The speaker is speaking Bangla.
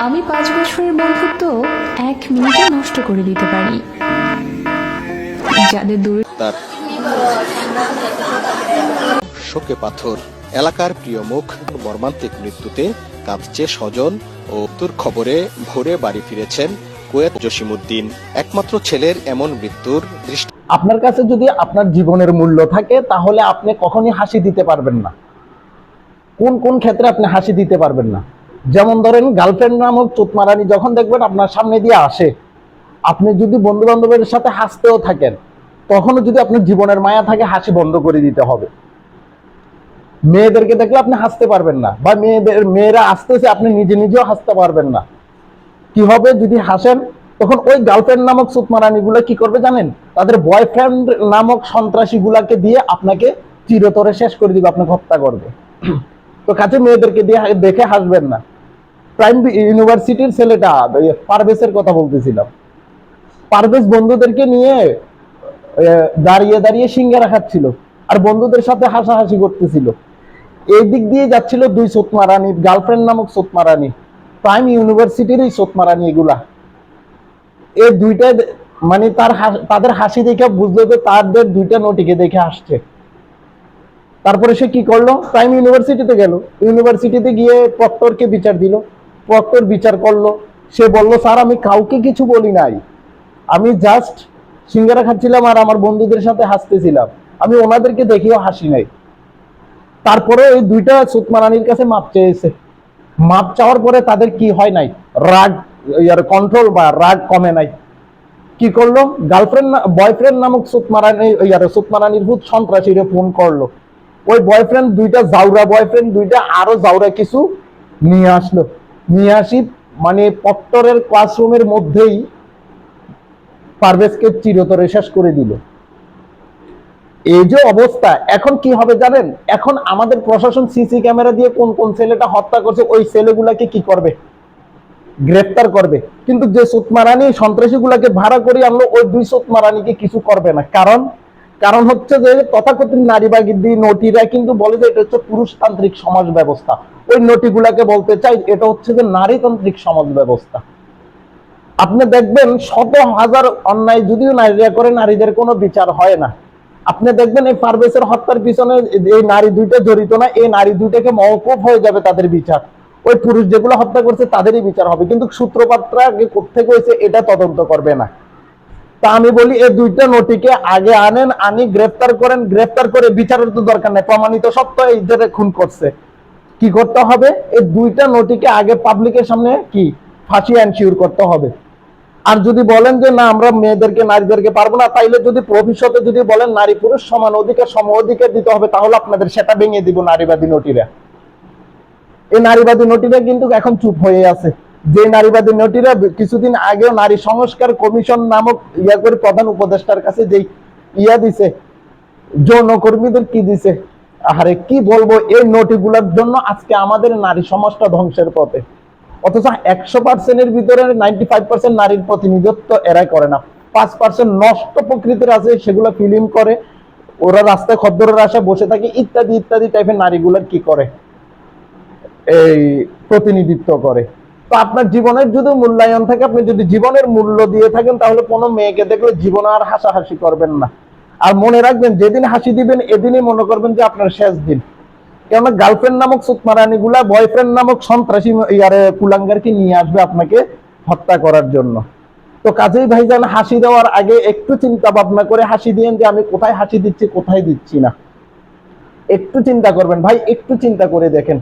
আমি 5 বছরের বন্ধুত্ব 1 মিনিটে নষ্ট করে দিতে পারি। যাদের দূর তার শোকে পাথর এলাকার প্রিয় মুখ মর্মান্তিক মৃত্যুতে কাঁদছে স্বজন ও মৃত্যুর খবরে ভোরে বাড়ি ফিরেছেন কুয়েত জসিমউদ্দিন। একমাত্র ছেলের এমন মৃত্যুর দৃষ্টি আপনার কাছে যদি আপনার জীবনের মূল্য থাকে তাহলে আপনি কখনই হাসি দিতে পারবেন না। কোন কোন ক্ষেত্রে আপনি হাসি দিতে পারবেন না? যেমন ধরেন, গার্লফ্রেন্ড নামক চোতমারানি যখন দেখবেন আপনার সামনে দিয়ে আসে, আপনি যদি বন্ধু বান্ধবের সাথে হাসতেও থাকেন, তখনও যদি আপনার জীবনের মায়া থাকে, হাসি বন্ধ করে দিতে হবে। মেয়েদেরকে দেখলে আপনি হাসতে পারবেন না, বা মেয়েরা আসতেছে আপনি নিজে নিজেও হাসতে পারবেন না। কি হবে যদি হাসেন? তখন ওই গার্লফ্রেন্ড নামক সুতমারানি গুলা কি করবে জানেন? তাদের বয়ফ্রেন্ড নামক সন্ত্রাসী গুলাকে দিয়ে আপনাকে চিরতরে শেষ করে দিবে, আপনাকে হত্যা করবে। তো কাছে মেয়েদেরকে দিয়ে দেখে হাসবেন না। প্রাইম ইউনিভার্সিটির ছেলেটা পারভেজের কথা বলতেছিলাম। পারভেজ বন্ধুদেরকে নিয়ে দাঁড়িয়ে দাঁড়িয়ে সিঙ্গারা খাচ্ছিল আর বন্ধুদের সাথে হাসাহাসি করতেছিল। এই দিক দিয়ে যাচ্ছিল দুই সুতমারানি, গার্লফ্রেন্ড নামক সুতমারানি, প্রাইম ইউনিভার্সিটির এই সুতমারানি। এগুলা এই দুইটা মানে তাদের হাসি দেখে বুঝলো যে তাদের দুইটা নটিকে দেখে আসছে। তারপরে সে কি করলো? প্রাইম ইউনিভার্সিটিতে গেল। ইউনিভার্সিটিতে গিয়ে প্রক্টরকে বিচার দিল। প্রক্টর বিচার করলো। সে বলল, স্যার আমি কাউকে কিছু বলি নাই, আমি জাস্ট সিঙ্গারা খাচ্ছিলাম আর আমার বন্ধুদের সাথে হাসতেছিলাম, আমি ওনাদেরকে দেখেও হাসি নাই। তারপরে এই দুইটা সুতমারানির কাছে মাপ চেয়েছে। মাপ চাওয়ার পরে তাদের কি হয় নাই? রাগ কন্ট্রোল বা রাগ কমে নাই। কি করলো? গার্লফ্রেন্ড বয়ফ্রেন্ড নামক সুতমারানির ভূত সন্ত্রাসীরে ফোন করলো। ওই বয়ফ্রেন্ড দুইটা জাউরা, বয়ফ্রেন্ড দুইটা আরো জাউরা কিছু নিয়ে আসলো। নিয়ে আসি মানে প্রক্টরের ক্লাসরুমের মধ্যেই পারভেজকে চিরতরে শেষ করে দিল। এই যে অবস্থা, এখন কি হবে জানেন? এখন আমাদের প্রশাসন সিসি ক্যামেরা দিয়ে কোন কোন ছেলেটা হত্যা করছে ওই ছেলেগুলাকে কি করবে? গ্রেফতার করবে। কিন্তু যে সুতমারানি সন্ত্রাসী গুলাকে ভাড়া করে আনলো, ওই দুই সুতমারানিকে কিছু করবে না। কারণ হচ্ছে যে তথাকথিত নারীবাদী নটিরা কিন্তু বলে যে এটা হচ্ছে পুরুষতান্ত্রিক সমাজ ব্যবস্থা। ওই নটিগুলাকে বলতে চাই এটা হচ্ছে যে নারীতান্ত্রিক সমাজ ব্যবস্থা। আপনি দেখবেন শত হাজার অন্যায় যদিও নারীরা করে, নারীদের কোনো বিচার হয় না। আপনি দেখবেন এই পারভেজের হত্যার পিছনে এই নারী দুইটা জড়িত না, এই নারী দুইটাকে মওকুফ হয়ে যাবে তাদের বিচার। ওই পুরুষ যেগুলো হত্যা করছে তাদেরই বিচার হবে, কিন্তু সূত্রপাতটা কোত্থেকে হয়েছে এটা তদন্ত করবে না। তা আমি বলি এই দুইটা নটিকে আগে আনেন, আনি গ্রেফতার করেন, গ্রেফতার করে বিচারের তো দরকার নেই, প্রমাণিত সত্য এই যে খুন করছে। কি করতে হবে? এই দুইটা নটিকে আগে পাবলিকের সামনে কি ফাঁসি এনশিওর করতে হবে। আর যদি বলেন যে না আমরা মেয়েদেরকে নারীদেরকে পারবো না, তাইলে যদি ভবিষ্যতে যদি বলেন নারী পুরুষ সমান অধিকার সম অধিকার দিতে হবে, তাহলে আপনাদের সেটা ভেঙে দিব নারীবাদী নটিরা। এই নারীবাদী নটিরা কিন্তু এখন চুপ হয়ে আছে। যে নারীবাদী নটিরা কিছুদিন আগেও নারী সংস্কার কমিশন নামক করে প্রধান উপদেষ্টার কাছে যে দিছে, যৌনকর্মীদের কি দিছে, আরে কি বলবো, এই নটিগুলোর জন্য আজকে আমাদের নারী সমাজটা ধ্বংসের পথে। অথচ 100%-এর ভিতরে 95% নারীর প্রতিনিধিত্ব এরাই করে না। 5% নষ্ট প্রকৃতির আছে, সেগুলো ফিল্ম করে, ওরা রাস্তায় খদ্দরের আশা বসে থাকে, ইত্যাদি ইত্যাদি টাইপের নারীগুলোর কি করে, এই প্রতিনিধিত্ব করে। তো আপনার জীবনের যদি মূল্যায়ন থাকে, আপনি যদি জীবনের মূল্য দিয়ে থাকেন, তাহলে কোনো মেয়েকে দেখলে জীবনে আর হাসাহাসি করবেন না। আর মনে রাখবেন, যেদিন হাসি দিবেন এদিনই মনে করবেন যে আপনার শেষ দিন। কেননা গার্লফ্রেন্ড নামক সুতমারানি গুলা বয়ফ্রেন্ড নামক সন্ত্রাসী কুলাঙ্গারকে নিয়ে আসবে আপনাকে হত্যা করার জন্য। তো কাজেই ভাইজান, হাসি দেওয়ার আগে একটু চিন্তা ভাবনা করে হাসি দিয়েন যে আমি কোথায় হাসি দিচ্ছি কোথায় দিচ্ছি না। একটু চিন্তা করবেন ভাই, একটু চিন্তা করে দেখেন।